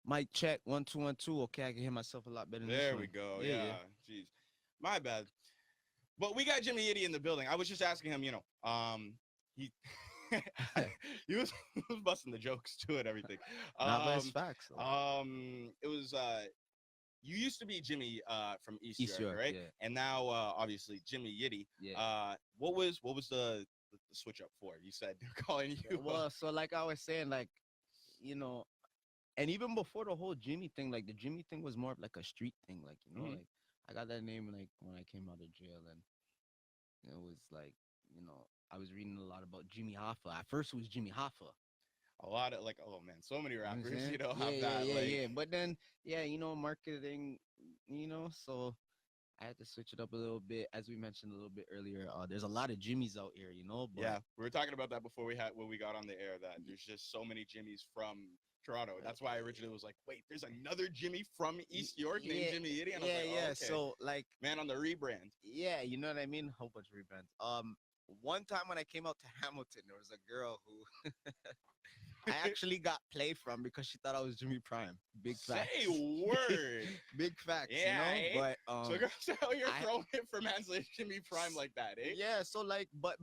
Mic check 1 2 1 2. Okay, I can hear myself a lot better than this There we one. go. Yeah, Yeah. yeah. Jeez. My bad. But we got Jimmy Yitty in the building. I was just asking him, he he was he was busting the jokes too and everything. Not by his facts though. It was you used to be Jimmy from East East York, York, right? yeah, And now obviously Jimmy Yitty. yeah. What was the switch up for? You said they're calling you Well, so like I was saying, like you know, and even before the whole Jimmy thing, like the Jimmy thing was more of like a street thing, like Mhm. like I got that name like when I came out of jail, and it was like I was reading a lot about Jimmy Hoffa. At first, it was Jimmy Hoffa. A lot of like, oh man, so many You know what I'm rappers, saying? Yeah, have yeah, that yeah, like yeah. But then, yeah, marketing, so I had to switch it up a little bit. As we mentioned a little bit earlier, there's a lot of Jimmys out here, but yeah, we were talking about that before we got on the air that there's just so many Jimmys from Toronto. That's why I originally was like, wait, there's another Jimmy from East York named yeah, Jimmy Yitty, and I was yeah, like, oh, yeah. okay, So like, man, on the rebrand. yeah, you know what I mean? A whole bunch of rebrands. One time when I came out to Hamilton, there was a girl who I actually got play from because she thought I was Jimmy Prime. Big Say facts. big, word. big facts, Yeah, eh? But So girls out here I throwing it for man's like Jimmy Prime like that, eh? yeah, so like but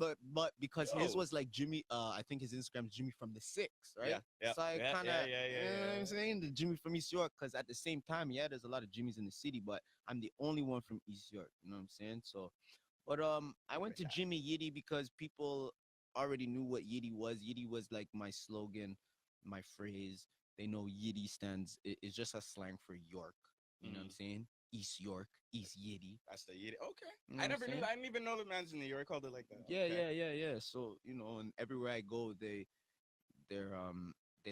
because his Yo. was like Jimmy, I think his Instagram's Jimmy from the Six, right? Yeah, yeah, So I yeah, kind of, yeah, yeah, yeah, you know what I'm yeah. saying, the Jimmy from East York, because at the same time, yeah, there's a lot of Jimmys in the city, but I'm the only one from East York. You know what I'm saying? So, but I went Respect to that. Jimmy Yitty because people already knew what Yitty was. Yitty was like my slogan, my phrase. They know Yitty stands. It's just a slang for York. You know what I'm Mm, saying? East York, East Yitty. that's the Yiddy. Okay, You know I what I'm never knew saying? that. I didn't even know the man's in New York called it like that. Yeah, Okay. yeah, yeah, yeah. So and everywhere I go, they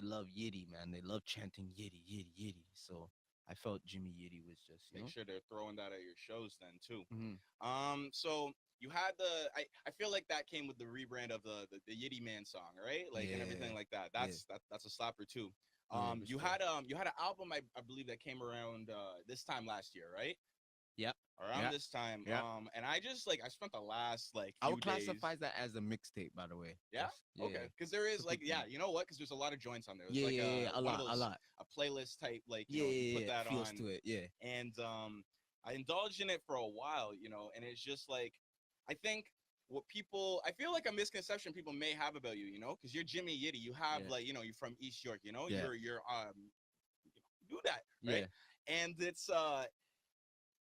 love Yitty, man. They love chanting Yitty, Yitty, Yitty. So I felt Jimmy Yitty was just, Make sure they're throwing that at your shows then too. hmm So you had I feel like that came with the rebrand of the Yitty Man song, right? Like and yeah, everything like that. yeah, That's a slapper too. yeah. Respect. You had an album I believe that came around this time last year, right? Yep, Around yeah, this time. yeah. And I just like I spent the last like I few would days. classify that as a mixtape, by the way. Yeah. Yeah, Okay. yeah. Because there It's a is like quick yeah, beat. you know what? Because there's a lot of joints on there. It's Yeah, like yeah, yeah, yeah. A one of lot, a those lot. a playlist type like Yeah, you yeah, put yeah. that Feels on to it. Yeah. and I indulged in it for a while, and it's just like I think what people I feel like a misconception people may have about you, because you're Jimmy Yitty, you have Yeah, like you're from East York, yeah, you're do that right, yeah. and it's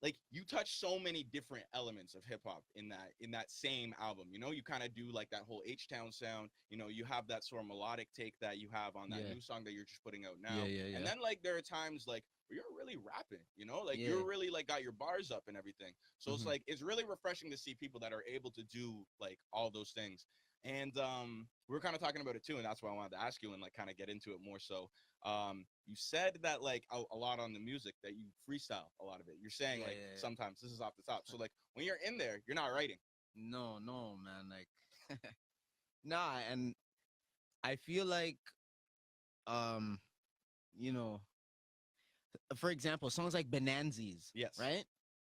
like you touch so many different elements of hip hop in that same album. You kind of do like that whole H Town sound. You have that sort of melodic take that you have on that Yeah, new song that you're just putting out yeah, now. yeah, And yeah, then like there are times like where you're really rapping, like yeah. you're really like got your bars up and everything. So it's Mm-hmm. like it's really refreshing to see people that are able to do like all those things. And we were kind of talking about it too, and that's why I wanted to ask you and like kind of get into it more. So you said that like a lot on the music that you freestyle a lot of it. You're saying Yeah, like yeah, yeah. sometimes this is off the top. So like when you're in there, you're not writing. No, no, man. Like, nah. And I feel like, um, you know, for example, songs like Bonanzas, Yes. right?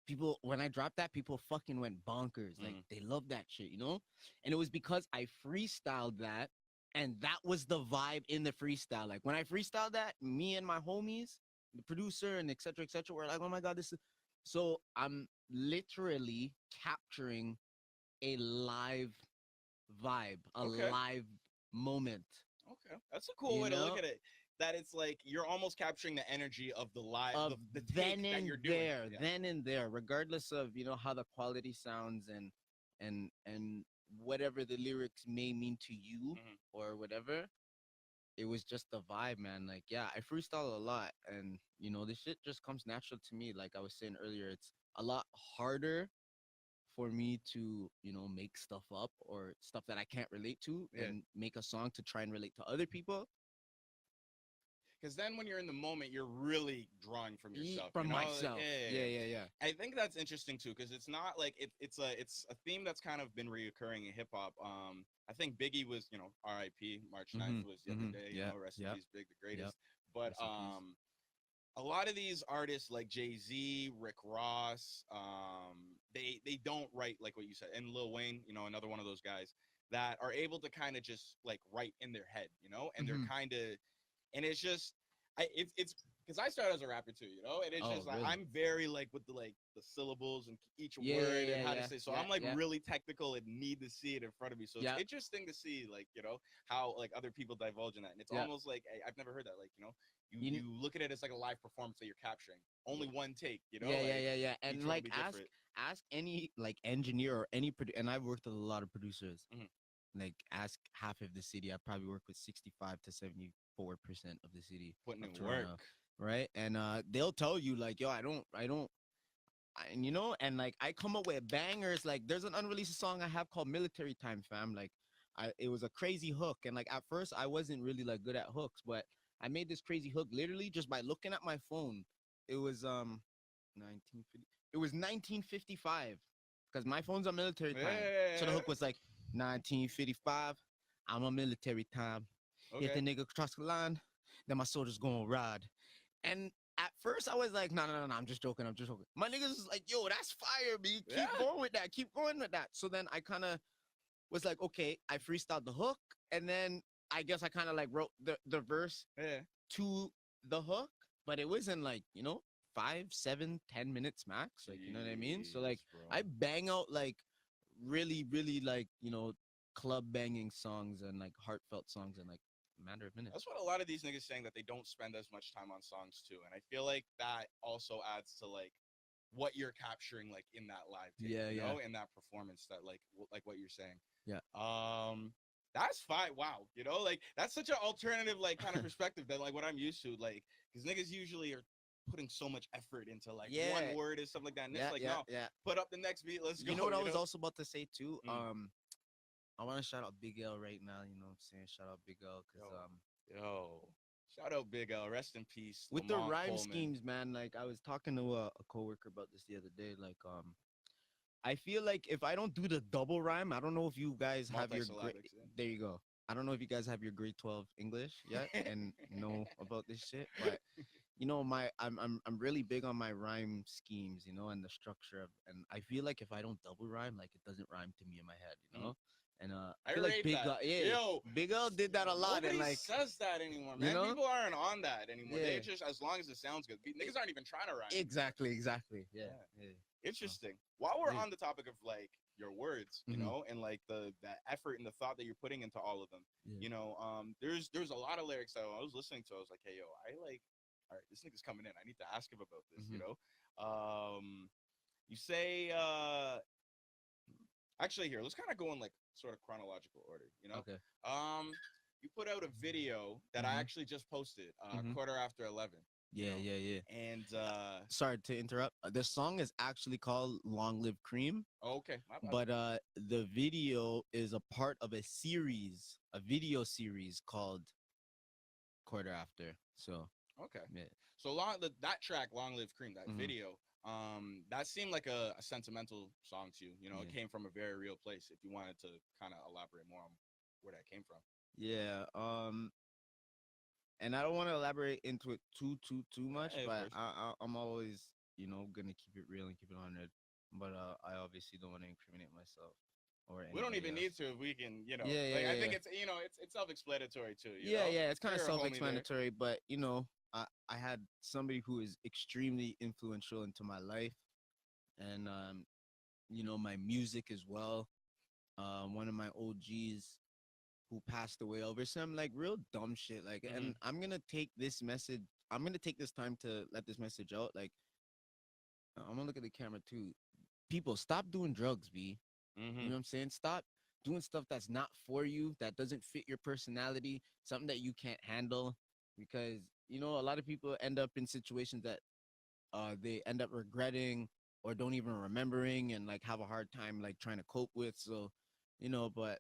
People, when I dropped that, people fucking went bonkers. Like, Mm. they love that shit. And it was because I freestyled that, and that was the vibe in the freestyle. Like, when I freestyled that, me and my homies, the producer, and et cetera, were like, oh my God, this is. So I'm literally capturing a live vibe, a Okay. live moment, Okay. That's a cool you way to look know? at it. That it's like you're almost capturing the energy of the live Of the take then that and you're doing. there, Yeah. regardless of how the quality sounds and whatever the lyrics may mean to you Hmm. or whatever. It was just the vibe, man. Like, yeah, I freestyle a lot, and this shit just comes natural to me. Like I was saying earlier, it's a lot harder for me to make stuff up or stuff that I can't relate to Yeah. and make a song to try and relate to other people. Because then when you're in the moment, you're really drawing from yourself. From Like, myself. yeah, yeah, Yeah, yeah. yeah, yeah. I think that's interesting too, because it's not like it's a theme that's kind of been reoccurring in hip hop. I think Biggie was, R.I.P. March 9th Mm-hmm. was the other Mm-hmm. day. Yep. Rest in Yep. peace, Big, the Yep. greatest. But Rest in peace. a lot of these artists like Jay-Z, Rick Ross, they don't write like what you said, and Lil Wayne, another one of those guys that are able to kind of just like write in their head, and they're Mm-hmm. kind of, and it's just, it's because I started as a rapper too, you know, and it's Oh, just like really? I'm very like with the syllables and each Yeah, yeah, word and yeah, how to yeah, say. So yeah, I'm like yeah. really technical and need to see it in front of me. So it's Yeah, interesting to see like how like other people divulge in that, and it's yeah. almost like I've never heard that. Like you You, you look at it as like a live performance that you're capturing, only yeah, one take. yeah, yeah, Like yeah, yeah. each And one will like be ask different. ask any like engineer or any and I've worked with a lot of producers. Mhm. Like ask half of the city. I probably work with 65 to 74% of the city Putting of in work. Toronto, right? And they'll tell you like, yo, and and like I come up with bangers. Like there's an unreleased song I have called Military Time, fam. Like it was a crazy hook, and like at first I wasn't really like good at hooks, but I made this crazy hook literally just by looking at my phone. It was 1950. It was 1955 because my phone's on military time. So the Yeah. hook was like 1955. I'm on military time. If the Okay. nigga cross the line, then my soldiers gonna ride. And at first I was like, no, no, no, no, I'm just joking. I'm just joking. My niggas was like, yo, that's fire, B. Yeah. Keep going with that. Keep going with that. So then I kind of was like, okay, I freestyled the hook. And then I guess I kind of like wrote the verse Yeah. to the hook, but it wasn't like, 5, 7, 10 minutes max. Like, you know what I mean? So like Jeez, bro. I bang out like really, really like, club banging songs and like heartfelt songs in like a matter of minutes. That's what a lot of these niggas saying, that they don't spend as much time on songs too, and I feel like that also adds to like what you're capturing like in that live tape, Yeah, yeah. in that performance, that like what you're saying. Yeah. That's fine. Wow, like that's such an alternative like kind of perspective than like what I'm used to, like because niggas usually are putting so much effort into like Yeah. one word and stuff like that, and Yeah, it's like yeah, no, yeah. put up the next beat, let's go. You know what I was also about to say too? Mm. I want to shout out Big L right now. You know what I'm saying? Shout out Big L because Yo, shout out Big L, rest in peace. with the Lamont rhyme Coleman. schemes, man. Like I was talking to a coworker about this the other day. Like I feel like if I don't do the double rhyme, I don't know if you guys have your Multisyllabics, yeah. there you go. I don't know if you guys have your grade 12 English yet and know about this shit, but I'm really big on my rhyme schemes, and the structure of, and I feel like if I don't double rhyme, like it doesn't rhyme to me in my head. And I feel like rate Big that. L, yeah, Yo, Big L did that a lot, nobody and like says that anymore, man. People aren't on that anymore. They Yeah. just, as long as it sounds good. Niggas aren't even trying to rhyme. exactly, yeah, Yeah. yeah. Interesting. While we're Yeah. on the topic of like your words, Mhm. and like the effort and the thought that you're putting into all of them, Yeah. there's a lot of lyrics that I was listening to. I was like, hey, yo, all right, this nigga's coming in. I need to ask him about this. You say, actually, here, let's kind of go in like sort of chronological order. Okay. You put out a video that I actually just posted, quarter after 11. Yeah, yeah, yeah. And Sorry to interrupt. The song is actually called "Long Live Cream," okay, my bad. but the video is a part of a video series called "Quarter After." So Okay. yeah, So that track, "Long Live Cream," that video, that seemed like a sentimental song to you. It Yeah. came from a very real place. If you wanted to kind of elaborate more on where that came from. yeah. And I don't want to elaborate into it too much, Yeah, of but course. I'm always gonna keep it real and keep it 100. But I obviously don't want to incriminate myself or We don't anybody even else. need to. If we can, Yeah, like yeah, I think yeah. it's self-explanatory too. Yeah, yeah, it's kind of You're a homie there. self-explanatory, but I had somebody who is extremely influential into my life, and my music as well. One of my OGs who passed away over some like real dumb shit. Like, and I'm gonna take this message. I'm gonna take this time to let this message out. Like, I'm gonna look at the camera too. People, stop doing drugs, B. You know what I'm saying? Stop doing stuff that's not for you, that doesn't fit your personality, something that you can't handle. Because, a lot of people end up in situations that they end up regretting or don't even remembering and like have a hard time like trying to cope with. So, but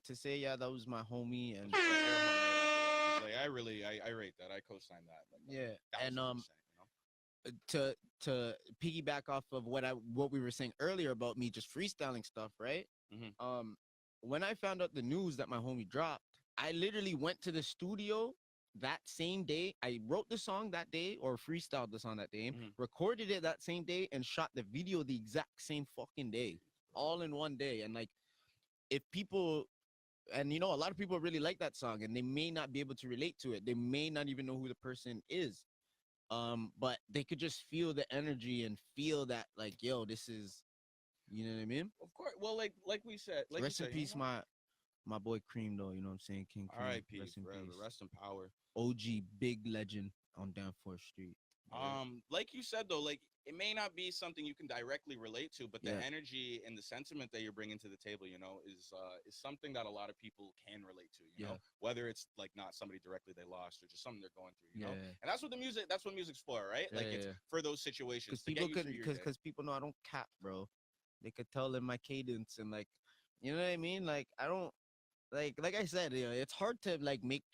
to say, yeah, that was my homie and Just like air horn right after that, 'cause, like I rate that. I co-sign that. Like, yeah, and 1000%. to piggyback off of what we were saying earlier about me just freestyling stuff, right? When I found out the news that my homie dropped, I literally went to the studio that same day. I wrote the song that day or freestyled the song that day, recorded it that same day, and shot the video the exact same fucking day, all in one day. And like, if people, and a lot of people really like that song and they may not be able to relate to it. They may not even know who the person is. But they could just feel the energy and feel that like, yo, this is, you know what I mean? Of course. Well, like we said, like you Rest in said, you peace, know. my boy Cream though, you know what I'm saying? King Cream, R.I.P. rest in forever. peace. Rest in power. OG big legend on Danforth Street. Yeah. Like you said though, like it may not be something you can directly relate to, but the Yeah. energy and the sentiment that you're bringing to the table, you know, is something that a lot of people can relate to, you know, Yeah. whether it's like not somebody directly they lost or just something they're going through, you know. Yeah. And that's what music's for, right? Yeah, Like yeah, it's yeah. for those situations Because to get people you could, through your day. because people know I don't cap, bro. They could tell in my cadence and like, you know what I mean? Like I don't like I said, you know, it's hard to like make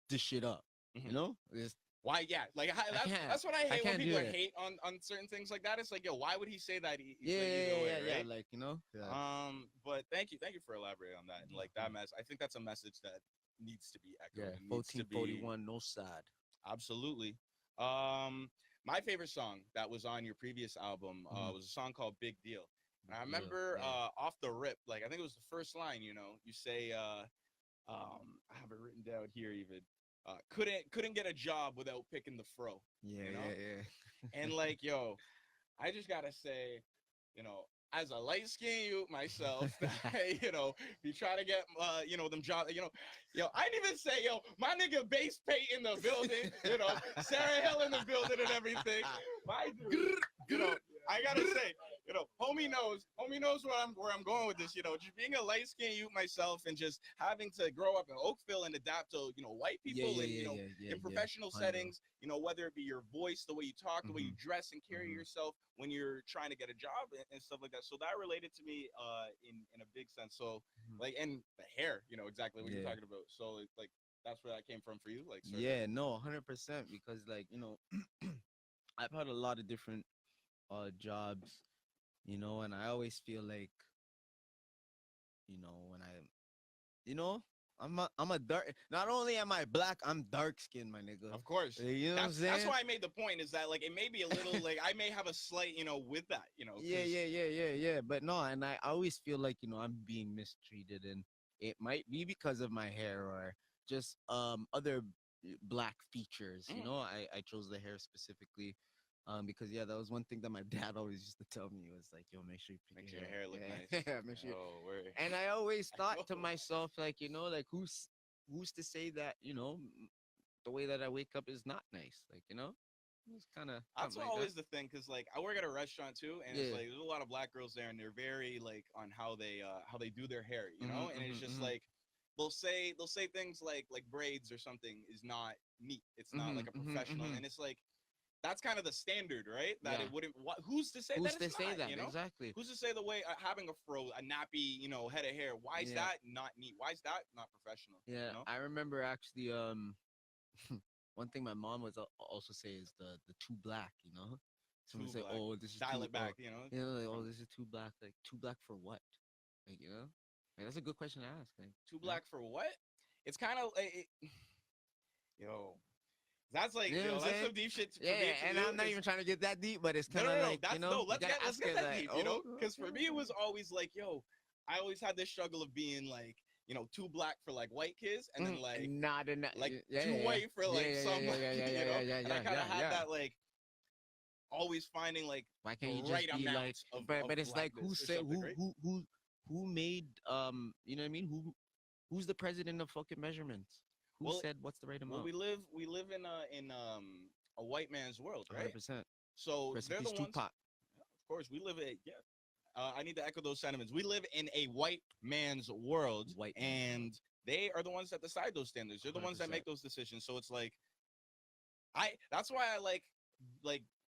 this shit up. You Mhm. know, it's, Why? Yeah, like I can't. that's what I I hate when can't people do are it. hate on certain things like that. It's like, yo, why would he say that? Yeah, Like either way, yeah. right? Like you know. Yeah. But thank you for elaborating on that. And like that mess, I think that's a message that needs to be Yeah. echoed and needs to be 1441, no side. absolutely. Um, my favorite song that was on your previous album Mhm. was a song called Big Deal. And I Yeah. remember Yeah. off the rip, like I think it was the first line, you know, you say I have it written down here even. Couldn't get a job without picking the fro, Yeah. you know? Yeah. And like, yo, I just gotta say, you know, as a light skinned youth myself, you know, you try to get, you know, them jobs, you know, yo, I didn't even say, yo, my nigga Base Pate in the building, you know, Sarah Hill in the building and everything. My dude, you know, I gotta say, you know, homie knows where I'm going with this, you know, just being a light skinned youth myself and just having to grow up in Oakville and adapt to, you know, white Yeah. people Yeah. and, Yeah. you know, Yeah. Yeah. in Yeah. professional Hundo. settings, you know, whether it be your voice, the way you talk, the way you Mhm. dress and carry Mhm. yourself when you're trying to get a job and stuff like that. So that related to me in a big sense. So Mhm. like, and the hair, you know, exactly what you're Yeah. talking about. So like that's where that came from for you, like sort of. Yeah. No, 100%. Because like you know, I've had a lot of different jobs, you know, and I always feel like, you know, when I, you know, I'm a dark. Not only am I black, I'm dark skinned, my nigga. Of course. You know what I'm That's saying? why I made the point is that like it may be a little like I may have a slight, you know, with that, you know, Yeah, yeah. But no, and I always feel like, you know, I'm being mistreated, and it might be because of my hair or just other black features. You Mhm. know, I chose the hair specifically. Because yeah, that was one thing that my dad always used to tell me was like, "Yo, make sure you pick Make your sure your hair look Yeah, nice. yeah, make sure." Oh, word. And I always thought to myself, like, you know, like who's to say that, you know, the way that I wake up is not nice, like, you know, it's kind of That's something like that. always the thing, cause like I work at a restaurant too, and it's Yeah. like there's a lot of black girls there, and they're very like on how they do their hair, you know, and it's just like they'll say things like braids or something is not neat, it's not like a professional, and it's like that's kind of the standard, right? That Yeah. it wouldn't. Who's to say Who's that to it's say not? that You know, exactly? who's to say the way having a fro, a nappy, you know, head of hair? Why is Yeah. that not neat? Why is that not professional? Yeah, You know, I remember actually one thing my mom was also say is the too black, you know? Someone too say, black. "Oh, this is Dial too it back. You know, you know, like, oh, this is too black." Like, too black for what? Like, you know? Like, that's a good question to ask, like, too you know? black for what? It's kind of yo. That's like, You know what I'm that's some saying? deep shit Yeah, for me to and do. I'm not even trying to get that deep, but it's No, kind no, of no, no. like, you That's know, no. you gotta Let's ask get her that like, deep. You "Oh, know, because for okay, me it was okay." always like, yo, I always had this struggle of being like, you know, too black for like white kids, and then Not enough. like Yeah, too yeah, yeah. white for Yeah, like yeah, yeah, some, yeah, yeah, you yeah, know. yeah, yeah, And I yeah, kind of yeah, had yeah. that like always finding like Why the can't you right just be like, amount of but it's like who blackness or said something, right? who made you know what I mean? Who's the president of fucking measurements? Who Well, said what's the right well, amount? we live in a white man's world, right? 100%. So Rest in they're the peace, ones. Tupac. Of course, we live in yeah. I need to echo those sentiments. We live in a white man's world, White man's world. and they are the ones that decide those standards. They're the ones that 100%. make those decisions. So it's like that's why I like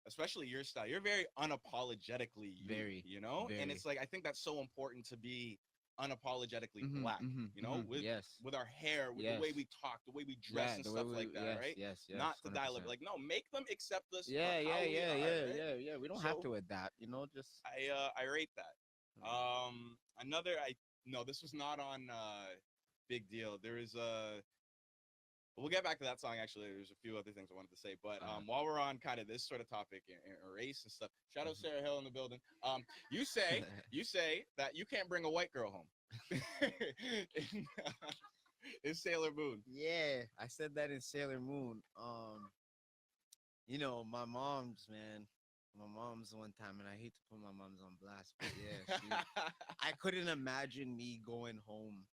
especially your style. You're very unapologetically you, Very, you know? And very. it's like I think that's so important to be unapologetically black, you know, Yes. with our hair, with the Yes. way we talk, the way we dress Yeah, and the way stuff like we that, right? yes, Not to dial it 100%. like no, make them accept us for Yeah, how we are, right? yeah. We don't have So to adapt, you know, just I rate that. Another I no, this was not on Big Deal. There is a we'll get back to that song actually. There's a few other things I wanted to say, but while we're on kind of this sort of topic and race and stuff, shout out Sarah Hill in the building. You say that you can't bring a white girl home in, in Sailor Moon. Yeah, I said that in Sailor Moon. You know, my mom's, man. My mom's one time, and I hate to put my mom's on blast, but yeah, I couldn't imagine me going home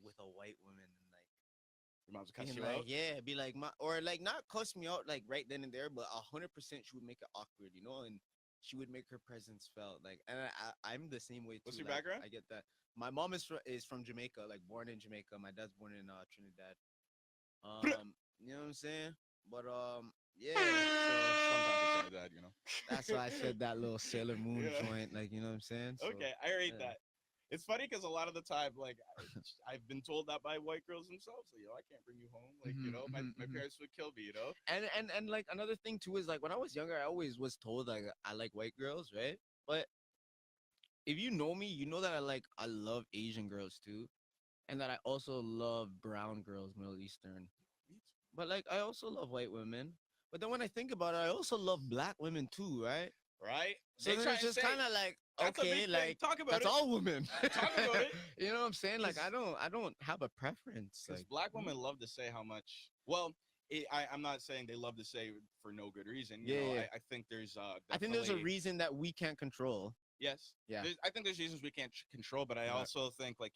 with a white woman and like Your mom's cuss being you like, out. yeah, be like my or like not cuss me out like right then and there, but 100% she would make it awkward, you know, and she would make her presence felt like, and I'm the same way too. What's your Like background? I get that. My mom is from Jamaica, like born in Jamaica. My dad's born in Trinidad. You know what I'm saying? But yeah. Sometimes So it's Trinidad, you know. that's why I said that little Sailor Moon Yeah. joint, like you know what I'm saying. So Okay, I rate yeah. that. It's funny because a lot of the time, like, I've been told that by white girls themselves. Like, yo, I can't bring you home. Like, you know, my parents would kill me. You know. And like another thing too is like when I was younger, I always was told like I like white girls, right? But if you know me, you know that I love Asian girls too, and that I also love brown girls, Middle Eastern. But like I also love white women. But then when I think about it, I also love black women too, right? Right? So They then try it's and just say kind of like that's a okay, big thing. like Talk about that's it. all women. Talk about it. You know what I'm saying? Like Because I don't have a preference. because Like black women love to say how much. Well, I'm not saying they love to say for no good reason. You yeah, know, yeah. I think there's I think there's a definitely reason that we can't control. yes. Yeah. I think there's reasons we can't control, but I Right. also think like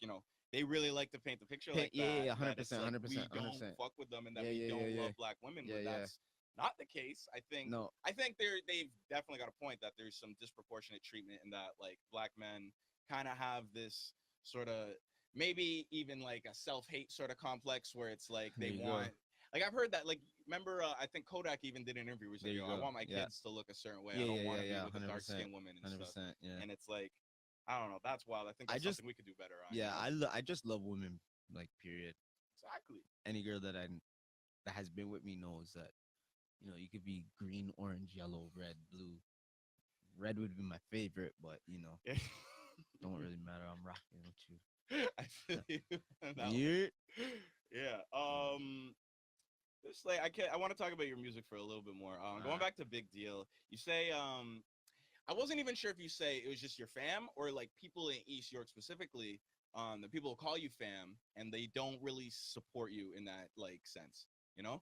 they really like to paint the picture like Yeah, yeah, that. yeah, That it's 100%, like 100%, we don't 100%. fuck with them and that Yeah, we yeah, yeah, don't yeah. love black women, Yeah, but yeah. that's not the case. No. I think they've definitely got a point that there's some disproportionate treatment in that like black men kind of have this sort of maybe even like a self-hate sort of complex where it's like There they you go. want like I've heard that like remember I think Kodak even did an interview where he's There like you yo I go. want my Yeah. kids to look a certain way I Yeah, don't yeah, want yeah, to be yeah. with a dark 100%. skinned woman and stuff 100%. Yeah. and it's like I don't know that's wild I think I that's just something we could do better on yeah, you know? I just love women like period. Exactly Any girl that has been with me knows that you could be green, orange, yellow, red, blue. Red would be my favorite, but yeah don't really matter. I'm rocking with you. I feel you on that one. Yeah. Yeah. Yeah. Just like I want to talk about your music for a little bit more. Going Alright. back to Big Deal, you say I wasn't even sure if you say it was just your fam or like people in East York specifically. The people call you fam and they don't really support you in that like sense. You know?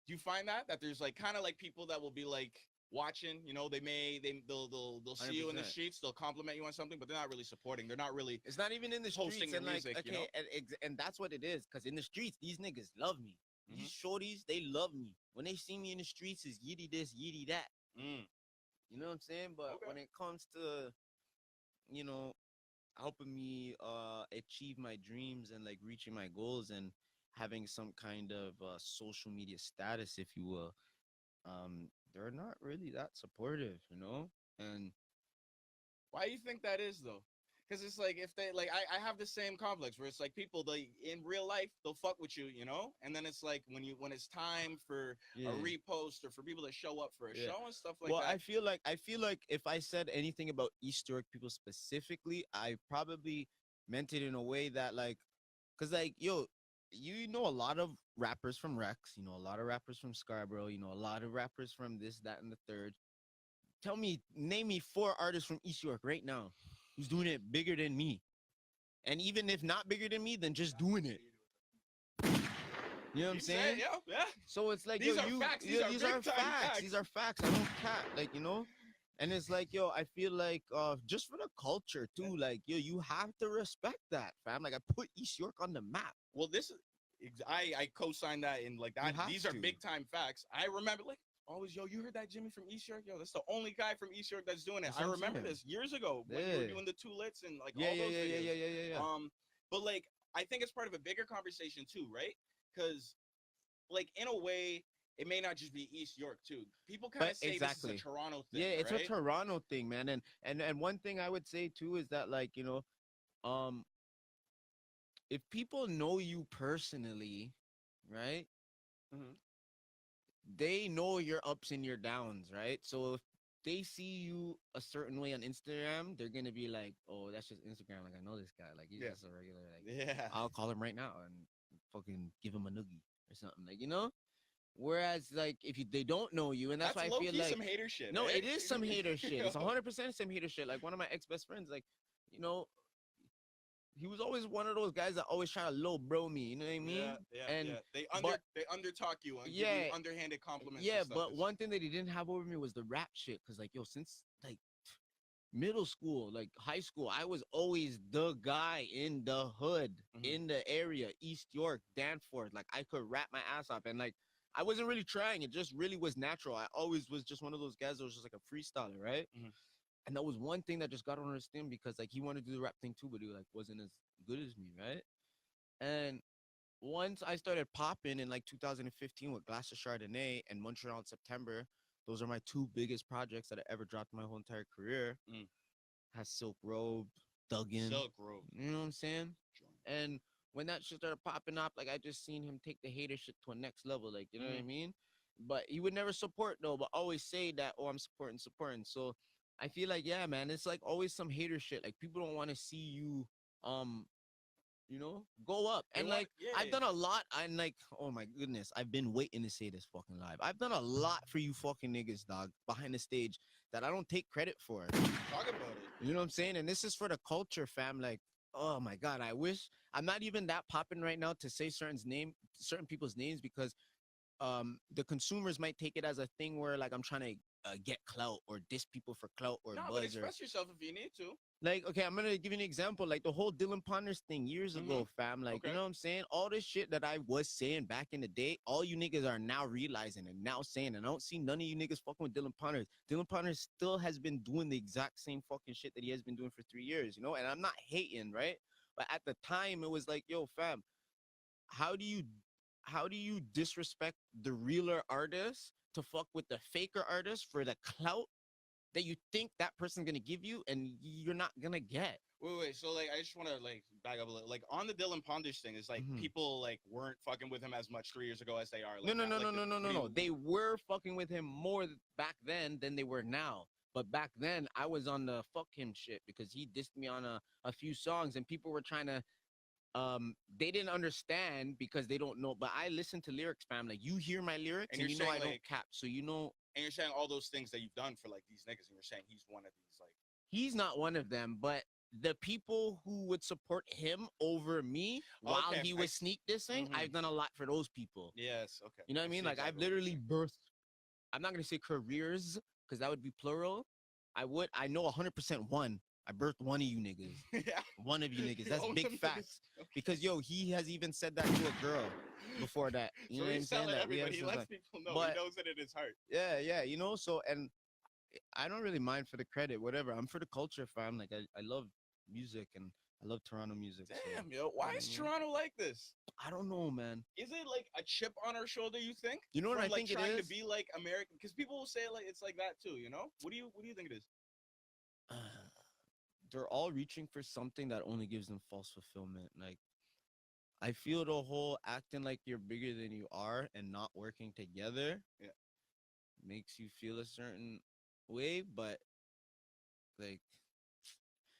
Do you find that there's like kind of like people that will be like watching? You know, they'll see you in the 100%. streets, they'll compliment you on something, but they're not really supporting. They're not really It's not even in the posting streets, your and like, music. You know? okay, and that's what it is. Cause in the streets, these niggas love me. Mm-hmm. These shorties, they love me. When they see me in the streets, is yitty this, yitty that. Mm. You know what I'm saying? But Okay. when it comes to, you know, helping me achieve my dreams and like reaching my goals and having some kind of social media status, if you will, they're not really that supportive, And Why do you think that is though? Because it's like if they like I have the same complex where it's like people they in real life they'll fuck with you, you know, and then it's like when it's time for yeah, a repost or for people to show up for a yeah. show and stuff like Well, that. I feel like if I said anything about East York people specifically, I probably meant it in a way that like, cause like yo, you know a lot of rappers from Rex, a lot of rappers from Scarborough, a lot of rappers from this, that, and the third. Name me 4 artists from East York right now who's doing it bigger than me, and even if not bigger than me, then just doing it. You know what I'm Keep saying, saying? yeah. So it's like, These yo, are facts. These yo, are these big are time facts. These are facts. I don't cap, like, and it's like, yo, I feel like, just for the culture too, like, yo, you have to respect that, fam. Like, I put East York on the map. Well, this is I co-sign that in like that. These are big time facts. I remember like always, yo, you heard that Jimmy from East York? Yo, that's the only guy from East York that's doing it. That's I what I'm remember saying. this years ago when you were doing the two lits and like all those videos. Yeah. But like I think it's part of a bigger conversation too, right? Because like in a way, it may not just be East York too. People kind of say exactly. this is a Toronto thing. Yeah, it's right? a Toronto thing, man. And one thing I would say too is that, like, um, if people know you personally, right? Mm-hmm. They know your ups and your downs, right? So if they see you a certain way on Instagram, they're gonna be like, "Oh, that's just Instagram. Like, I know this guy. Like, he's just a regular. Like, Yeah. I'll call him right now and fucking give him a noogie or something. Like. Whereas, like, they don't know you, and that's why I feel like some hater shit. no, eh? it is some hater shit. It's 100% some hater shit. Like one of my ex best friends, like, you know, he was always one of those guys that always try to low bro me. You know what I mean? And They but they undertalk you and give yeah, you underhanded compliments yeah. and stuff. But one thing that he didn't have over me was the rap shit. Cause like yo, since like middle school, like high school, I was always the guy in the hood, in the area, East York, Danforth. Like I could rap my ass off, and like I wasn't really trying. It just really was natural. I always was just one of those guys that was just like a freestyler, right? And that was one thing that just got under his skin because like he wanted to do the rap thing too, but he like wasn't as good as me, right? And once I started popping in like 2015 with Glass of Chardonnay and Montreal in September, those are my two biggest projects that I ever dropped in my whole entire career. Has Silk Road, Duggan. Silk Road. You know what I'm saying? And when that shit started popping up, like I just seen him take the hater shit to a next level. Like, you know what I mean? But he would never support though, but always say that, oh, I'm supporting. So I feel like, yeah, man, it's like always some hater shit. Like people don't want to see you go up. And like I've done a lot. I'm like, oh my goodness, I've been waiting to say this fucking live. I've done a lot for you fucking niggas, dog, behind the stage that I don't take credit for. Talk about it. You know what I'm saying? And this is for the culture, fam. Like, oh my God, I wish I'm not even that popping right now to say certain people's names because the consumers might take it as a thing where like I'm trying to get clout or diss people for clout or no, buzz but express yourself if you need to. Like, okay, I'm gonna give you an example. Like the whole Dylan Ponders thing years ago, fam. Like, you know what I'm saying? All this shit that I was saying back in the day, all you niggas are now realizing and now saying. And I don't see none of you niggas fucking with Dylan Ponders. Dylan Ponders still has been doing the exact same fucking shit that he has been doing for 3 years, you know? And I'm not hating, right? But at the time, it was like, yo, fam, how do you disrespect the realer artists to fuck with the faker artists for the clout that you think that person's gonna give you and you're not gonna get? Wait. So like, I just want to like back up a little. Like on the Dylan Ponders thing, is like people like weren't fucking with him as much 3 years ago as they are. Like, No. They were fucking with him more back then than they were now. But back then, I was on the fuck him shit because he dissed me on a few songs and people were trying to they didn't understand because they don't know. But I listen to lyrics, fam. Like you hear my lyrics and you know I don't cap. So you know. And you're saying all those things that you've done for like these niggas, and you're saying he's one of these like. He's not one of them, but the people who would support him over me while he was sneak dissing, I've done a lot for those people. Yes, okay. You know what I mean? Like I've literally birthed. I'm not gonna say careers because that would be plural. I know 100% one. I birthed one of you niggas. Yeah. One of you niggas. That's big facts. Because yo, he has even said that to a girl before that. You know what I'm saying? That everybody. He lets people know. He knows it in his heart. Yeah. You know, so and I don't really mind for the credit, whatever. I'm for the culture, fam. Like I love music and I love Toronto music. Damn, yo. Why is Toronto like this? I don't know, man. Is it like a chip on our shoulder, you think? You know what I think it is? Trying to be like American, because people will say like it's like that too, you know? What do you think it is? They're all reaching for something that only gives them false fulfillment. Like I feel the whole acting like you're bigger than you are and not working together makes you feel a certain way, but like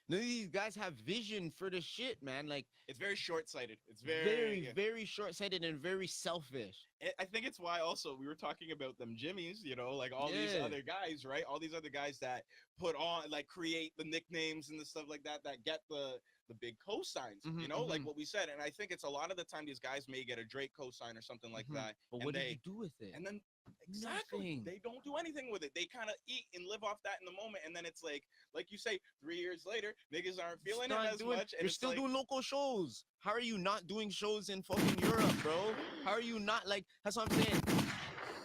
none of these guys have vision for the shit, man. Like it's very short-sighted. It's very short-sighted and very selfish. I think it's why also we were talking about them Jimmys, you know, like all these other guys, right? All these other guys that put on, like create the nicknames and the stuff like that, that get the big cosigns, you know, like what we said. And I think it's a lot of the time these guys may get a Drake cosign or something like that. But what do you do with it? And then exactly, they don't do anything with it. They kind of eat and live off that in the moment. And then it's like you say, 3 years later, niggas aren't feeling it as much. And you're still doing local shows. How are you not doing shows in fucking Europe, bro? How are you not like? That's what I'm saying.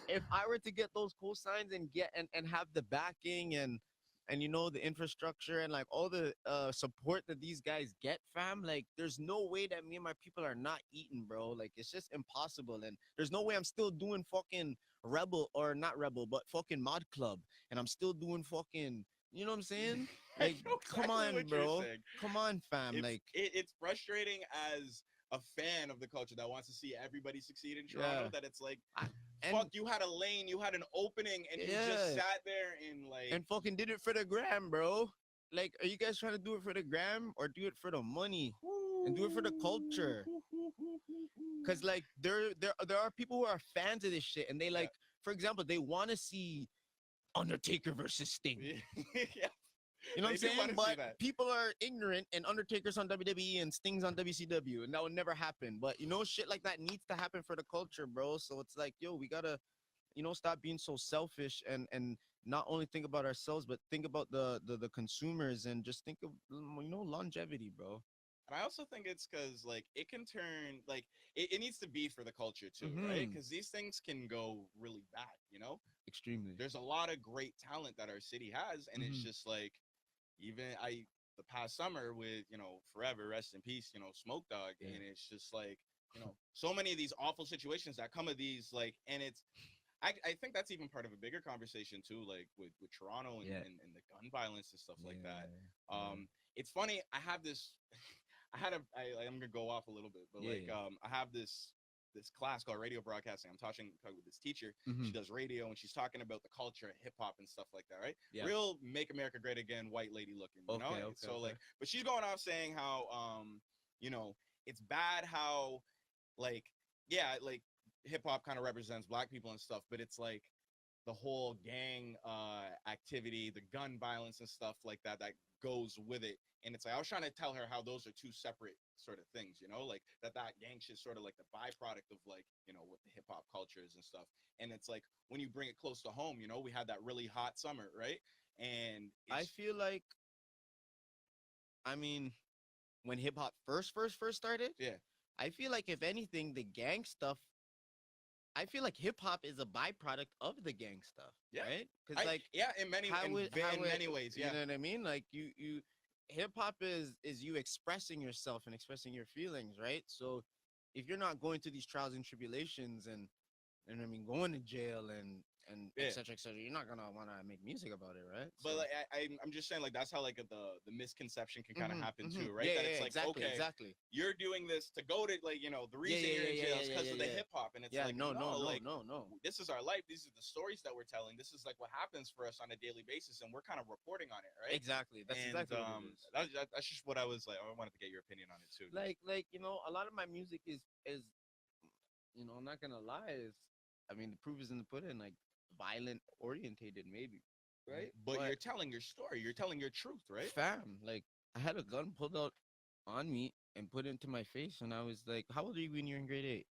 If I were to get those cosigns and get and have the backing and you know the infrastructure and like all the support that these guys get, fam, like there's no way that me and my people are not eating, bro. Like it's just impossible. And there's no way I'm still doing fucking Rebel or not Rebel, but fucking Mod Club, and I'm still doing fucking. You know what I'm saying? Like, come on, bro. Come on, fam. It's frustrating as a fan of the culture that wants to see everybody succeed in Toronto. That it's like, fuck, you had a lane, you had an opening, and you just sat there and like and fucking did it for the gram, bro. Like, are you guys trying to do it for the gram or do it for the money and do it for the culture? Because like there are people who are fans of this shit, and they like, for example, they want to see Undertaker versus Sting. Yeah. You know what I'm They do saying? wanna see But that. people are ignorant, and Undertaker's on WWE and Sting's on WCW, and that would never happen. But you know, shit like that needs to happen for the culture, bro. So it's like, yo, we gotta, stop being so selfish and not only think about ourselves, but think about the consumers and just think of longevity, bro. And I also think it's because like it can turn like it needs to be for the culture too, right? Mm-hmm. Because these things can go really bad, you know? Extremely. There's a lot of great talent that our city has, and it's Mm-hmm. just like even the past summer with forever rest in peace, Smoke Dog, Yeah. and it's just like so many of these awful situations that come of these like, and it's I think that's even part of a bigger conversation too, like with Toronto and, Yeah. and the gun violence and stuff like that. Yeah. It's funny. I have this. I'm gonna go off a little bit, but Yeah, like yeah. I have this class called radio broadcasting. I'm talking with this teacher. Mhm. She does radio and she's talking about the culture and hip hop and stuff like that, right? Yeah. Real make America great again, white lady looking, you know? Okay, And okay, so okay. like, but she's going off saying how you know, it's bad how like yeah, like hip hop kind of represents black people and stuff, but it's like the whole gang activity, the gun violence and stuff like that goes with it. And it's like I was trying to tell her how those are two separate sort of things, like that gang shit sort of like the byproduct of like what the hip hop culture is and stuff. And it's like when you bring it close to home, we had that really hot summer, right? And I feel like, I mean, when hip hop first started, yeah, I feel like if anything, the gang stuff, I feel like hip hop is a byproduct of the gang stuff, yeah, right? Because like, yeah, in many ways, yeah. you know what I mean? Like you, hip hop is you expressing yourself and expressing your feelings, right? So if you're not going through these trials and tribulations and I mean going to jail and Yeah. et cetera, you're not gonna want to make music about it, right? But So, like I'm just saying like that's how like the misconception can kind of happen too, right? Yeah, that it's yeah, like exactly, okay, exactly. you're doing this to go to like the reason you're in jail is because of the hip hop, and it's Yeah, like no, like no. this is our life, these are the stories that we're telling, this is like what happens for us on a daily basis, and we're kind of reporting on it, right? Exactly. That's And exactly what it is. that's just what I was like. I wanted to get your opinion on it too. Like a lot of my music is I'm not gonna lie, is I mean the proof is in the pudding, like violent orientated maybe, right? But you're telling your story, you're telling your truth, right? Fam, like I had a gun pulled out on me and put into my face, and I was like, how old are you when you're in grade 8?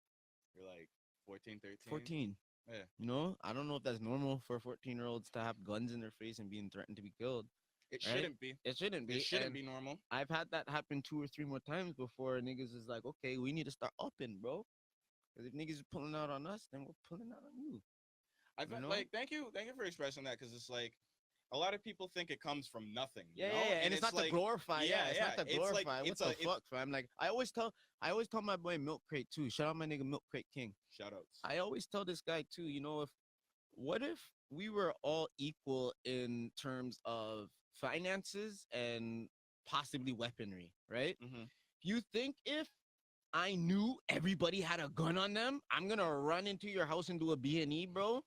You're like 14, 13. 14. Yeah. I don't know if that's normal for 14-year-olds to have guns in their face and being threatened to be killed. It right? shouldn't be. It shouldn't be. It shouldn't And be normal. I've had that happen 2 or 3 more times before. Niggas is like, okay, we need to start upping, bro. Because if niggas is pulling out on us, then we're pulling out on you. I thought, like, thank you for expressing that, because it's like a lot of people think it comes from nothing. You know? Yeah, and it's not like, to glorify. It's not to glorify. It's what the fuck, fam? Like I always tell my boy Milk Crate too. Shout out my nigga Milk Crate King. Shout outs. I always tell this guy too. What if we were all equal in terms of finances and possibly weaponry, right? Mm-hmm. You think if I knew everybody had a gun on them, I'm gonna run into your house and do a B&E, bro?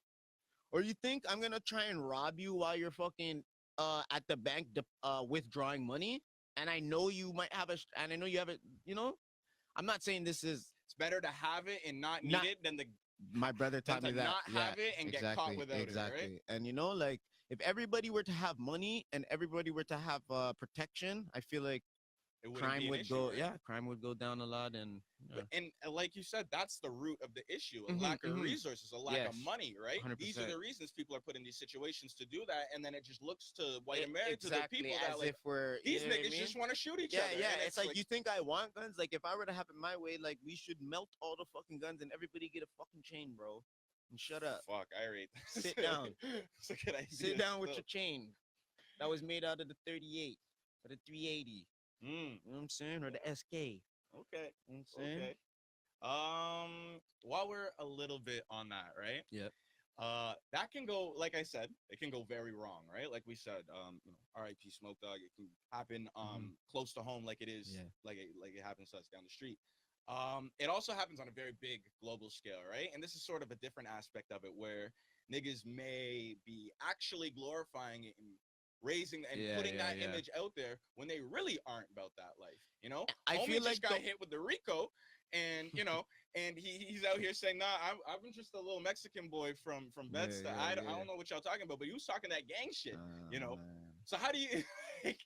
Or you think I'm gonna try and rob you while you're fucking at the bank withdrawing money? And I know you might have and I know you have it. I'm not saying this is. It's better to have it and not need it than my brother taught me that. Not have it and get caught without it, right? And like if everybody were to have money and everybody were to have protection, I feel like crime would go. Right? Yeah, crime would go down a lot. And like you said, that's the root of the issue: a lack of resources, a lack of money. Right? 100%. These are the reasons people are put in these situations to do that, and then it just looks to white America, exactly, to the people as that like if we're these niggas just want to shoot each other. Yeah, it's like you think I want guns. Like if I were to have it my way, like we should melt all the fucking guns and everybody get a fucking chain, bro. And shut up. Fuck, I rate that. Sit down. It's a good idea. Sit down with your chain. That was made out of the 38 or the 380. You know what I'm saying? Or the SK. Okay. You know what I'm saying? Okay. While we're a little bit on that, right? Yep. That can go, like I said, it can go very wrong, right? Like we said, R.I.P. Smoke Dog. It can happen close to home, like it is, like it happens to us down the street. It also happens on a very big global scale, right? And this is sort of a different aspect of it, where niggas may be actually glorifying it and raising and putting that image out there when they really aren't about that life. I Homie feel like just got hit with the Rico, and and he's out here saying, "Nah, I'm just a little Mexican boy from Bed-Stuy. I don't know what y'all talking about," but he was talking that gang shit, Man. So how do you like,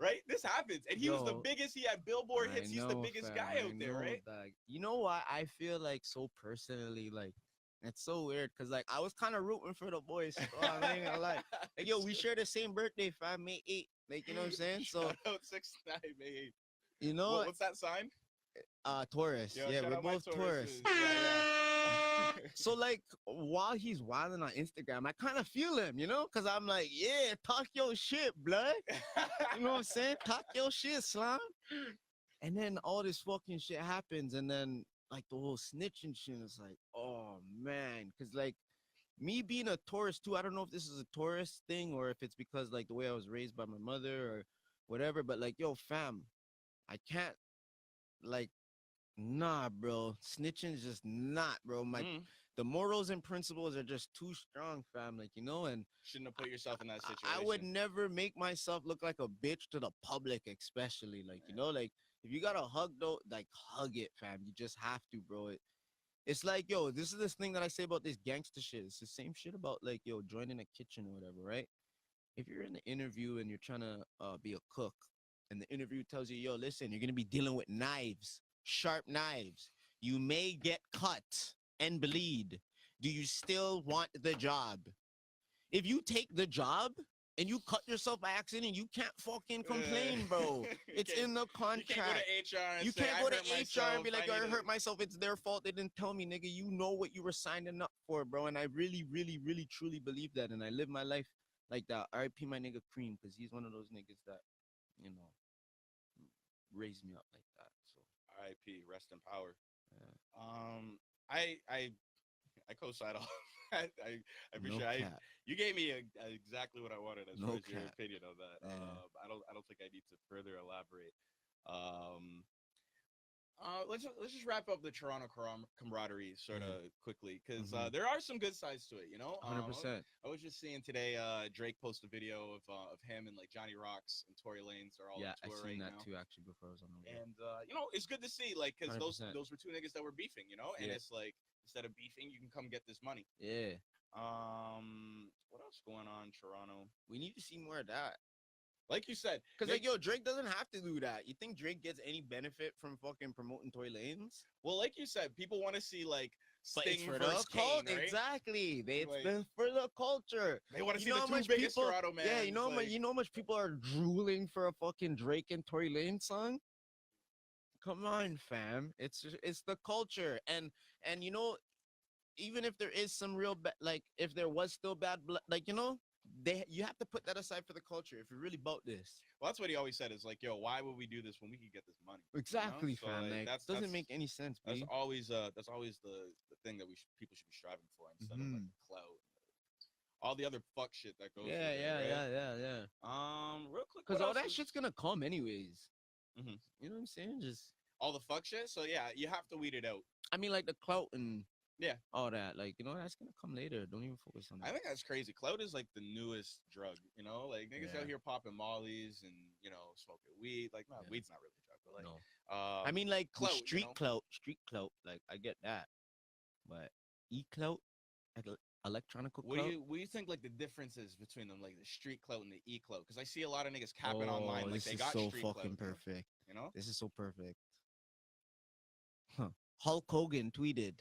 right? This happens, and he was the Yo, biggest. He had Billboard I hits. He's the know, biggest fam. guy I out there, know, right? dog. You know what? I feel like so personally, like it's so weird because like I was kind of rooting for the boys. So I ain't gonna lie. Like yo, we share the same birthday, fam. May 8th. Like you know what I'm saying? So Shout out 6ix9ine, man. you know, What's that sign? Taurus. Yo, Yeah, shout we're out my both Taurus. Tauruses. Yeah. So like while he's wilding on Instagram, I kind of feel him, you know, because I'm like, yeah, talk your shit, blood. You know what I'm saying? Talk your shit, slime. And then all this fucking shit happens, and then like the whole snitching shit is like, oh man, because like me being a Taurus too, I don't know if this is a Taurus thing or if it's because like the way I was raised by my mother or whatever, but like, yo, fam, I can't like, nah, bro, snitching is just not, bro. The morals and principles are just too strong, fam. Like, you know, and Shouldn't have put yourself in that I situation. would never make myself look like a bitch to the public, especially. Like, you know, like if you gotta hug though, like hug it, fam. You just have to, bro. It's like, yo, this is this thing that I say about this gangster shit. It's the same shit about like, yo, joining a kitchen or whatever, right? If you're in an interview and you're trying to be a cook, and the interview tells you, yo, listen, you're gonna be dealing with knives, sharp knives. You may get cut and bleed. Do you still want the job? If you take the job and you cut yourself by accident, you can't fucking complain, bro. It's in the contract. You can't go to HR and say, and be like, I hurt myself. It's their fault. They didn't tell me, nigga. You know what you were signing up for, bro. And I really, really, really, truly believe that. And I live my life like that. RIP my nigga Cream, because he's one of those niggas that, you know, raised me up like that. So RIP, rest in power. yeah. I co-sign all. I appreciate. No cap. You gave me exactly what I wanted as No far as your cap. opinion on that. Yeah. I don't think I need to further elaborate. Let's just wrap up the Toronto camaraderie sort of quickly, because there are some good sides to it. You know, 100%. I was just seeing today Drake post a video of him and like Johnny Rocks and Tory Lanez are all on Yeah, I tour seen right that now. too, actually, before I was on the road. And you know, it's good to see, like, because those 100%. were two niggas that were beefing, you know, and Yeah. it's like, instead of beefing, you can come get this money. Yeah. What else going on in Toronto? We need to see more of that. Like you said, Because, like, yo, Drake doesn't have to do that. You think Drake gets any benefit from fucking promoting Tory Lanez? well, like you said, people want to see like But it's Sting for versus the Kane, culture. right? Exactly. It's Like, been for the culture. They want to see You the know how two much biggest people- Toronto men. Yeah, you know, you know how much people are drooling for a fucking Drake and Tory Lanez song? Come on, fam. It's the culture. And you know, even if there is some real like if there was still bad blood, like, you know, you have to put that aside for the culture if you're really about this. Well, that's what he always said, is like, yo, why would we do this when we could get this money? Exactly, You know? So, fam. like, Like, that's doesn't make any sense, that's B. always the thing that people should be striving for, instead of like clout, all the other fuck shit that goes. Yeah, with yeah, it, right? yeah. Real quick, Because what all else that is- shit's gonna come anyways. Mhm. You know what I'm saying? Just, all the fuck shit. So yeah, you have to weed it out. I mean, like the clout and Yeah. all that. Like, you know, that's gonna come later. Don't even focus on that. I think that's crazy. Clout is like the newest drug, you know? Like, niggas Yeah. out here popping mollies and, you know, smoking weed. Like, no, Yeah. weed's not really a drug, but like, No. I I mean, like clout, you street know? clout. Like, I get that, but clout, like electronic clout. what do you think like the difference is between them, like the street clout and the clout? Because I see a lot of niggas capping online like this they is got so street fucking clout. perfect. You know? This is so perfect. Huh. Hulk Hogan tweeted,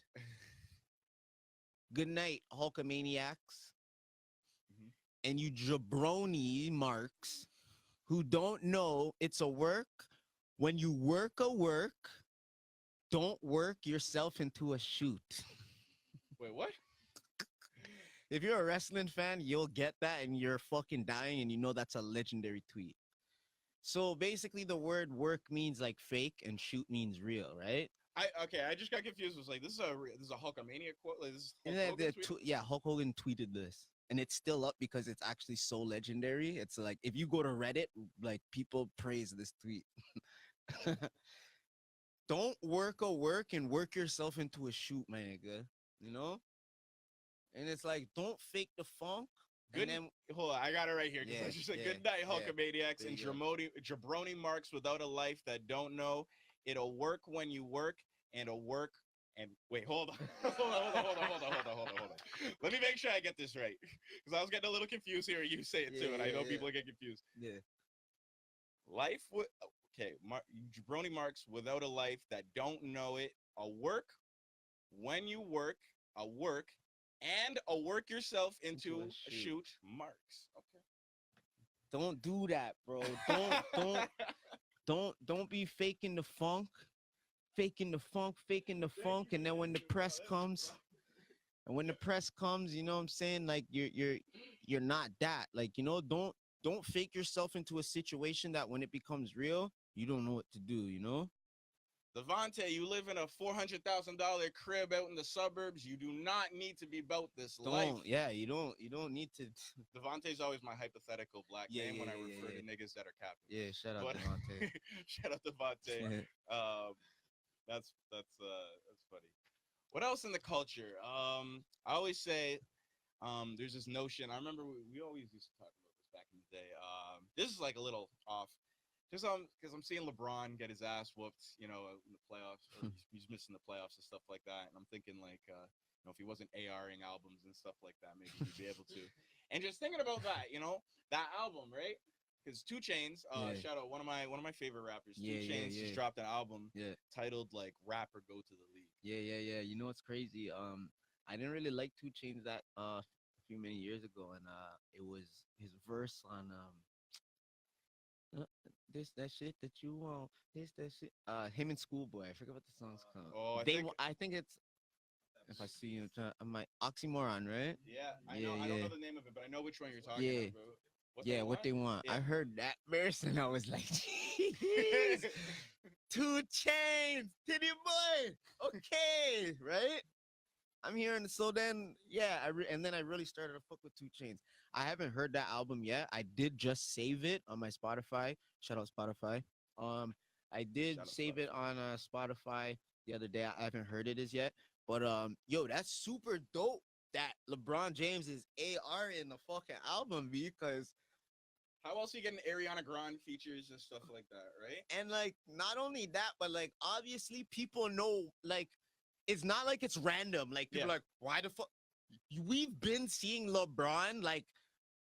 "Good night, Hulkamaniacs, Mhm. and you jabroni marks who don't know it's a work. When you work a work, don't work yourself into a shoot." Wait, what? If you're a wrestling fan, you'll get that, and you're fucking dying, and you know that's a legendary tweet. So basically, the word work means like fake, and shoot means real, right? I just got confused. It was like, this is a Hulkamania quote. Like, this is Hulk And then Hogan tweet? yeah, Hulk Hogan tweeted this, and it's still up because it's actually so legendary. It's like if you go to Reddit, like people praise this tweet. Don't work a work and work yourself into a shoot, my nigga. You know? And it's like, don't fake the funk. Good. And then, Hold on, I got it right here. Because Yeah, I just said, yeah, good night, yeah. Hulkamaniacs There and you go. jabroni marks without a life that don't know. It'll work when you work, and it'll work. And wait, hold on. hold on. Let me make sure I get this right. Because I was getting a little confused hearing you say it too, Yeah, and I know yeah, people get confused. yeah. Life with okay, jabroni marks without a life that don't know it. A work when you work, a work, and a work yourself into a shoot marks. Okay. Don't do that, bro. Don't be faking the funk, faking the funk, and then when the press comes, and when the press comes, you know what I'm saying? Like you're not that. Like, you know, don't fake yourself into a situation that when it becomes real, you don't know what to do, you know? Devontae, you live in a $400,000 crib out in the suburbs. You do not need to be about this life. Yeah, you don't need to. Devontae's always my hypothetical black name when I refer to niggas that are capping. Yeah, shout out Devontae. Shout out Devontae. That's funny. What else in the culture? I always say, there's this notion. I remember we always used to talk about this back in the day. This is like a little off, because I'm seeing LeBron get his ass whooped, you know, in the playoffs. Or he's missing the playoffs and stuff like that. And I'm thinking like, you know, if he wasn't ARing albums and stuff like that, maybe he'd be able to. And just thinking about that, you know, that album, right? Because 2 Chainz, shout out one of my favorite rappers. 2 Chainz just dropped an album titled like "Rap or Go to the League." Yeah. You know what's crazy? I didn't really like 2 Chainz that a few many years ago, and it was his verse on this that shit that you want, this that shit. Him and Schoolboy. I forget what the song's called. Oh, I think it's. If I see you, I'm like Oxymoron, right? Yeah, I know. I don't know the name of it, but I know which one you're talking about. What they want. Yeah. I heard that verse and I was like, jeez, 2 Chainz, Titty Boy, okay, right? I'm hearing so then, and then I really started to fuck with 2 Chainz. I haven't heard that album yet. I did just save it on my Spotify. Shout out Spotify. I did save it on Spotify the other day. I haven't heard it as yet, but yo, that's super dope that LeBron James is AR in the fucking album, because how else are you getting Ariana Grande features and stuff like that, right? And like not only that, but like obviously people know, like it's not like it's random. Like people are like, why the fuck? We've been seeing LeBron like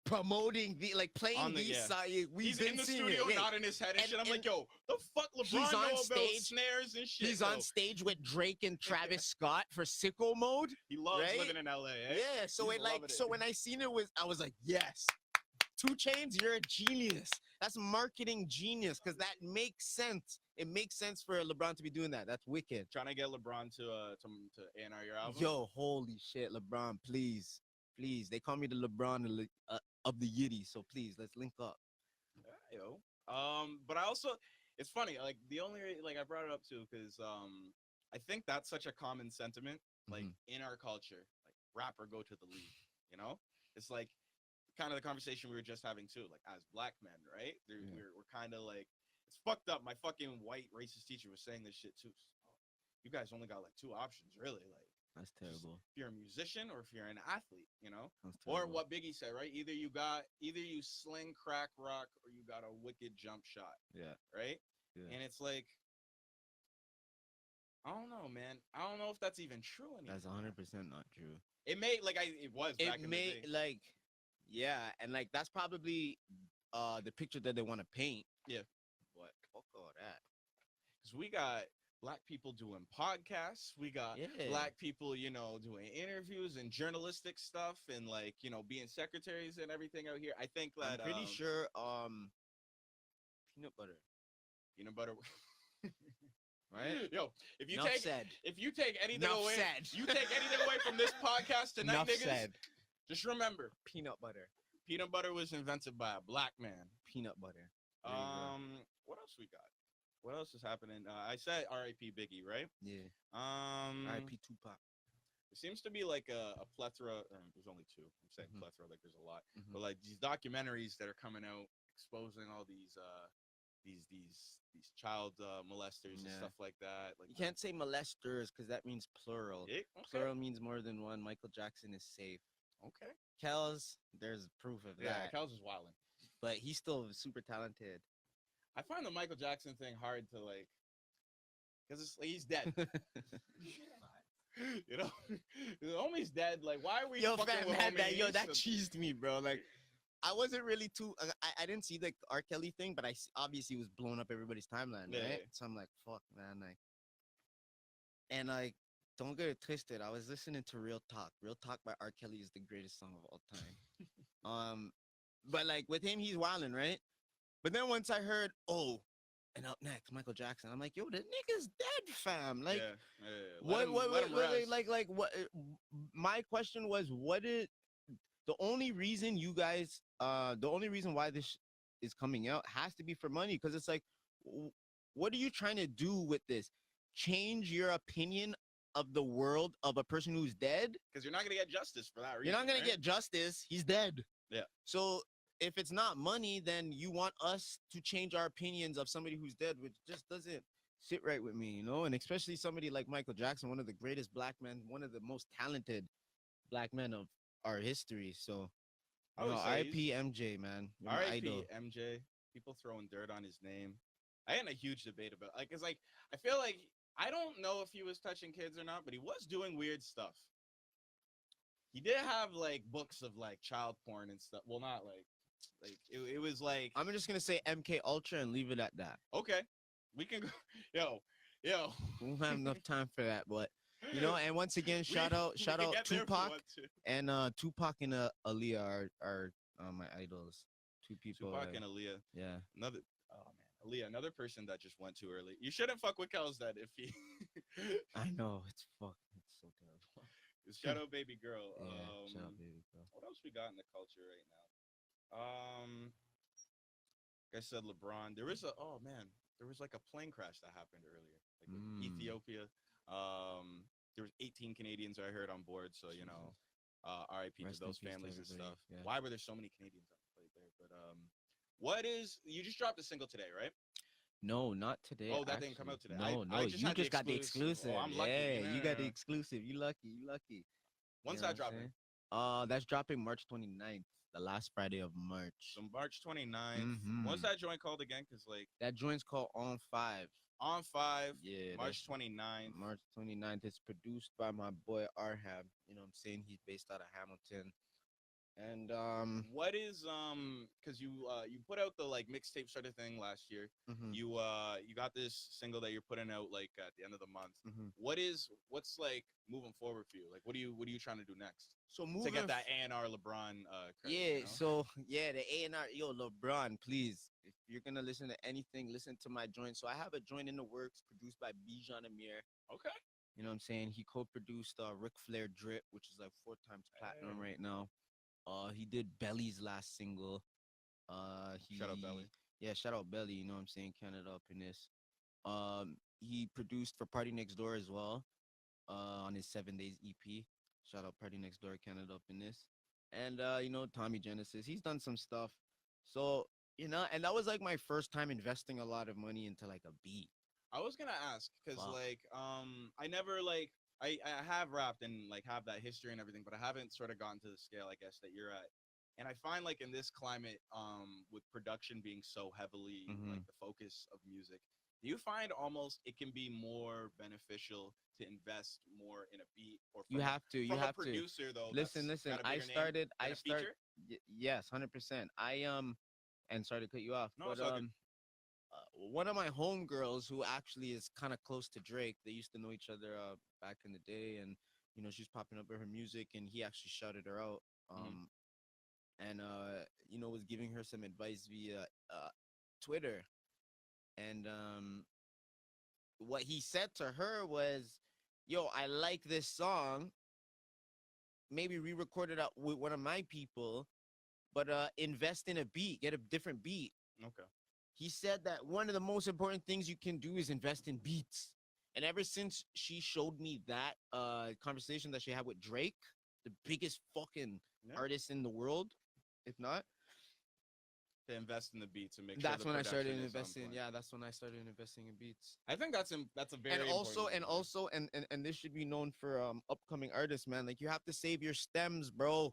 promoting playing these songs. He's in the studio, not in his head and shit. I'm like, yo, the fuck LeBron know about snares and shit. He's on stage with Drake and Travis Scott for Sicko Mode. He loves living in LA. Eh? Yeah, so when I seen it, I was like, yes, 2 Chainz, you're a genius. That's marketing genius, because that makes sense. It makes sense for LeBron to be doing that. That's wicked. Trying to get LeBron to A&R your album. Yo, holy shit, LeBron, please. They call me the LeBron of the Yitty, so please, let's link up. Yeah, yo. But I also, it's funny, like the only like I brought it up too, because I think that's such a common sentiment, like in our culture, like rapper go to the league, you know? It's like kind of the conversation we were just having too, like as black men, right? We're kind of like, it's fucked up. My fucking white racist teacher was saying this shit too. You guys only got like 2 options, really. Like, that's terrible. If you're a musician or if you're an athlete, you know? Or what Biggie said, right? Either you sling crack rock or you got a wicked jump shot. Yeah. Right? Yeah. And it's like, I don't know, man. I don't know if that's even true anymore. That's 100% not true. It may, like, it was back in the day. Like, yeah, and like that's probably the picture that they want to paint. Yeah. But fuck all that. Because we got Black people doing podcasts. We got Black people, you know, doing interviews and journalistic stuff and like, you know, being secretaries and everything out here. I think that I'm pretty sure peanut butter. Right? Yo, if you take anything away, you take anything away from this podcast tonight, niggas. Just remember, peanut butter. Peanut butter was invented by a black man. Peanut butter. What else we got? What else is happening? I said R.I.P. Biggie, right? Yeah. R.I.P. Tupac. There seems to be like a plethora. There's only 2. I'm saying plethora, like there's a lot. But like these documentaries that are coming out exposing all these child molesters and stuff like that. Like, you can't say molesters because that means plural. Okay. Plural means more than one. Michael Jackson is safe. Okay. Kells, there's proof of that. Yeah, Kells is wilding. But he's still super talented. I find the Michael Jackson thing hard to like, because it's like he's dead. You know, the homie's dead. Like, why are we fucking with homies? That cheesed me, bro. Like, I wasn't really too. I didn't see the R. Kelly thing, but obviously it was blowing up everybody's timeline, Yeah, right? yeah. So I'm like, fuck, man, like, and like, don't get it twisted. I was listening to Real Talk. Real Talk by R. Kelly is the greatest song of all time. But like with him, he's wilding, right? But then once I heard, oh, and up next, Michael Jackson, I'm like, yo, the nigga's dead, fam. Like, Yeah, yeah, yeah. what, Let him rest. like, what? My question was, what did the only reason you guys, the only reason why this is coming out has to be for money, because it's like, what are you trying to do with this? Change your opinion of the world of a person who's dead? Because you're not gonna get justice for that reason. You're not gonna right? get justice. He's dead. Yeah. So if it's not money, then you want us to change our opinions of somebody who's dead, which just doesn't sit right with me, you know? And especially somebody like Michael Jackson, one of the greatest black men, one of the most talented black men of our history. So, I you would know, say R.I.P. MJ, man. You're my idol. R.I.P. MJ. People throwing dirt on his name. I had a huge debate about like, cause like I feel like I don't know if he was touching kids or not, but he was doing weird stuff. He did have like books of like child porn and stuff. Well, not like it was like I'm just gonna say MK Ultra and leave it at that. okay, we can go. Yo. We don't have enough time for that, but you know. And once again, shout out can get there if we Tupac want to. and Tupac and Aaliyah are my idols. Two people. Tupac like, and Aaliyah. yeah. Another. Oh man, Aaliyah. Another person that just went too early. You shouldn't fuck with Kel's dad if he. I know it's so terrible. Shout out baby girl. Yeah, shout out baby girl. What else we got in the culture right now? Like I said, LeBron. There was like a plane crash that happened earlier, like in Ethiopia. There was 18 Canadians I heard on board, so you know, RIP to those families and stuff. Yeah. Why were there so many Canadians on the flight there? But you just dropped a single today, right? No, not today. Oh, that didn't come out today. No, I you had just got the exclusive. Oh, I'm lucky. Yeah, you got the exclusive. You lucky. When's You know that what I'm dropping? saying? That's dropping March 29th, the last Friday of March. So March 29th. What's that joint called again? Because like That joint's called On 5. On 5. Yeah. March 29th. March 29th. It's produced by my boy Arhab. You know what I'm saying? He's based out of Hamilton. And what is because you put out the like mixtape sort of thing last year. You got this single that you're putting out like at the end of the month. What's like moving forward for you? Like what are you trying to do next? So to get that A&R LeBron credit, yeah, you know? so yeah, the A&R, yo, LeBron, please, if you're gonna listen to anything, listen to my joint. So I have a joint in the works produced by Bijan Amir. Okay. You know what I'm saying? He co-produced Ric Flair Drip, which is like 4 times platinum right now. He did Belly's last single. Shout out Belly. Yeah, shout out Belly, you know what I'm saying? Canada up in this. He produced for Party Next Door as well. On his 7 Days EP. Shout out Party Next Door, Canada up in this. And you know, Tommy Genesis. He's done some stuff. So, you know, and that was like my first time investing a lot of money into like a beat. I was gonna ask because like I never like I have rapped and like have that history and everything, but I haven't sort of gotten to the scale I guess that you're at. And I find like in this climate, with production being so heavily like the focus of music, do you find almost it can be more beneficial to invest more in a beat or from, you have to a producer though? Listen, I started yes, 100%. And sorry to cut you off, no, but one of my homegirls who actually is kind of close to Drake, they used to know each other back in the day, and you know, she's popping up with her music, and he actually shouted her out. And you know, was giving her some advice via Twitter. And what he said to her was, yo, I like this song. Maybe re-record it out with one of my people, but invest in a beat, get a different beat. Okay. He said that one of the most important things you can do is invest in beats. And ever since she showed me that conversation that she had with Drake, the biggest fucking artist in the world, if not, to invest in the beats and make that's sure when I started investing. Yeah, that's when I started investing in beats. I think that's a very and this should be known for upcoming artists, man. Like you have to save your stems, bro.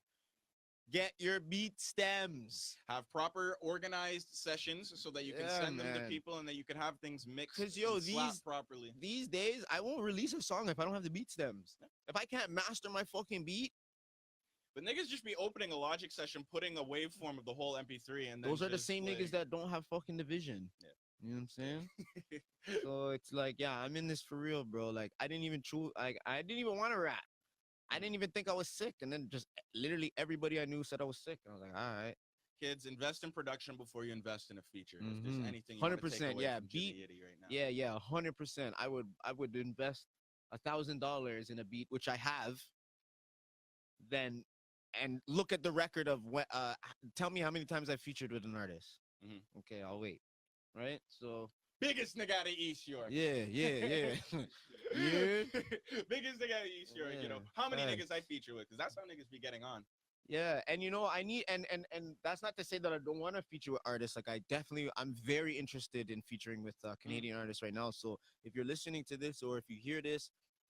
Get your beat stems. Have proper organized sessions so that you can send them to people and that you can have things mixed. Because yo, properly. These days, I won't release a song if I don't have the beat stems. If I can't master my fucking beat, But niggas just be opening a Logic session, putting a waveform of the whole MP3, and then Those are the just, same like, niggas that don't have fucking the vision. Yeah. You know what I'm saying? So it's like, yeah, I'm in this for real, bro. Like, I didn't even I didn't even want to rap. I didn't even think I was sick, and then just literally everybody I knew said I was sick. And I was like, all right. Kids, invest in production before you invest in a feature. If Mhm. there's anything you want to take 100%, away yeah, from Jimmy Yitty right now. Yeah, 100%. I would invest $1,000 in a beat, which I have. Then, and look at the record of what. Tell me how many times I featured with an artist. Mhm. Okay, I'll wait. Right. So Biggest nigga out of East York. yeah. Yeah. Biggest nigga out of East York. You know Yeah, how many facts. niggas I feature with? Because that's how niggas be getting on. Yeah, and you know, I need and that's not to say that I don't want to feature with artists. Like I'm very interested in featuring with Canadian artists right now. So if you're listening to this or if you hear this,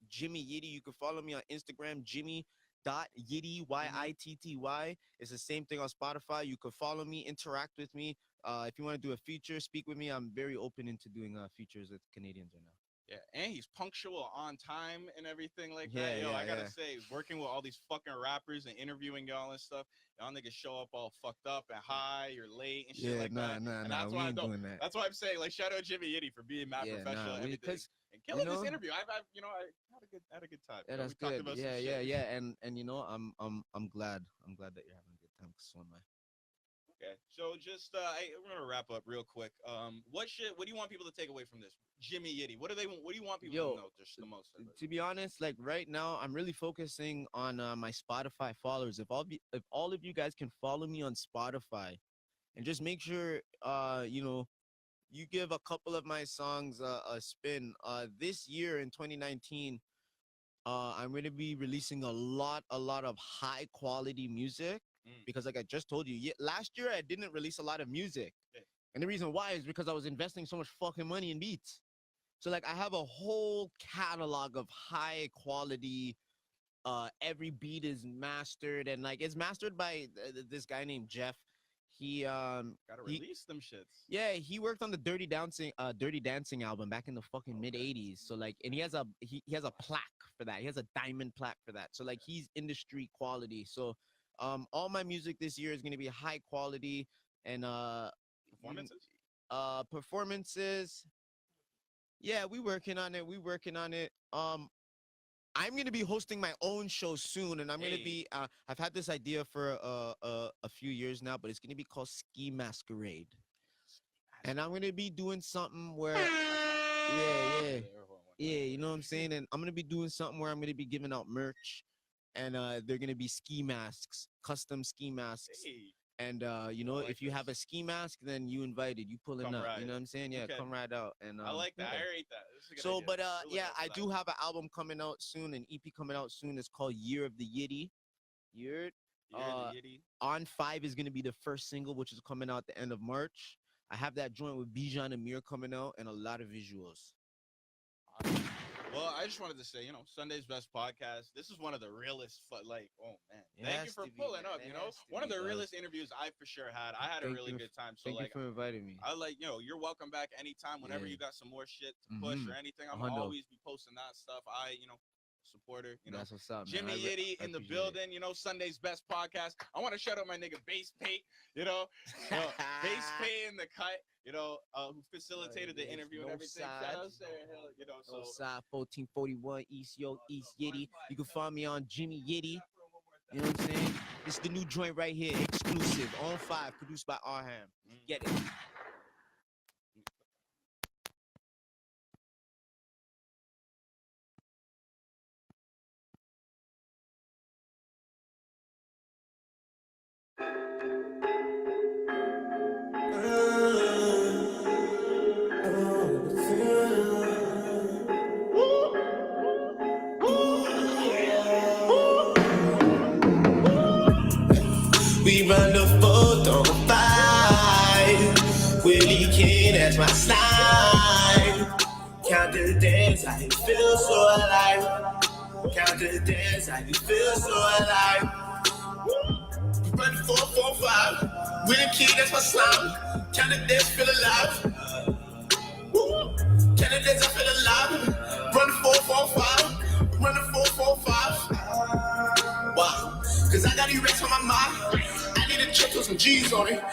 Jimmy Yitty, you can follow me on Instagram, Jimmy.Yitty, Yitty. It's the same thing on Spotify. You can follow me, interact with me. If you want to do a feature, speak with me. I'm very open into doing features with Canadians right now. Yeah, and he's punctual, on time, and everything like Yeah, that. Yo, yeah, I gotta yeah. say, working with all these fucking rappers and interviewing y'all and stuff, y'all niggas show up all fucked up and high, you're late and shit like that. And that's We why ain't doing that. that's why I'm saying, like, shout out Jimmy Yitty for being mad professional and everything. And killing this interview. I had a good time. Yeah, You know, that's we talked good. about Yeah, some yeah, shit. yeah. And you know, I'm glad. I'm glad that you're having a good time. Cause so am I. Okay, so just we're gonna wrap up real quick. What do you want people to take away from this? Jimmy Yitty. What do you want people to know just the most? To be honest, like right now, I'm really focusing on my Spotify followers. If all of you guys can follow me on Spotify, and just make sure you know, you give a couple of my songs a spin. This year in 2019, I'm gonna be releasing a lot of high quality music because, like I just told you, last year I didn't release a lot of music, and the reason why is because I was investing so much fucking money in beats. So like I have a whole catalog of high quality. Every beat is mastered, and like it's mastered by this guy named Jeff. He Gotta release them shits. Yeah, he worked on the Dirty Dancing album back in the fucking mid '80s. So like, and he has a plaque for that. He has a diamond plaque for that. So like, he's industry quality. So all my music this year is gonna be high quality and performances. Yeah, we working on it. I'm gonna be hosting my own show soon, and I'm gonna be. I've had this idea for a few years now, but it's gonna be called Ski Masquerade, and I'm gonna be doing something where, you know what I'm saying, and I'm gonna be doing something where I'm gonna be giving out merch, and they're gonna be ski masks, custom ski masks. And you know, if you have a ski mask, then you invited. You pulling up. You know what I'm saying? Yeah, come right out. And I like that. I rate that. So, idea. But yeah, I do have an album coming out soon, an EP coming out soon. It's called Year of the Yitty. Year of the Yitty. On 5 is gonna be the first single, which is coming out at the end of March. I have that joint with Bijan Amir coming out, and a lot of visuals. Awesome. Well, I just wanted to say, you know, Sunday's Best Podcast. This is one of the realest, oh man. Thank you for pulling up, you know. One of the realest interviews I for sure had. I had a really good time. So, thank you for inviting me. I like, you know, you're welcome back anytime whenever you got some more shit to push or anything. I'm gonna always be posting that stuff. You know, supporter, you know. That's what's up, man. Jimmy Yitty in the building, you know, Sunday's Best Podcast. I want to shout out my nigga Bass Pate, you know, Bass Pate in the cut, you know, who facilitated the interview and everything. Shout out Sarah Hill, you know, so side 1441 East Yitty. You can find me on Jimmy Yitty. You know what I'm saying? This is the new joint right here, exclusive, on 5, produced by Arham. Get it. We run the 4th on the 5. Willie King, that's my style. Count the days, I feel so alive. Count the days, I feel so alive. We run the 4-4-5. Willie King, that's my slime. Count the days, feel alive. Count the days, I feel alive. Run the 4-4-5. Run the 4-4-5. Wow, cause I got you some G's on it.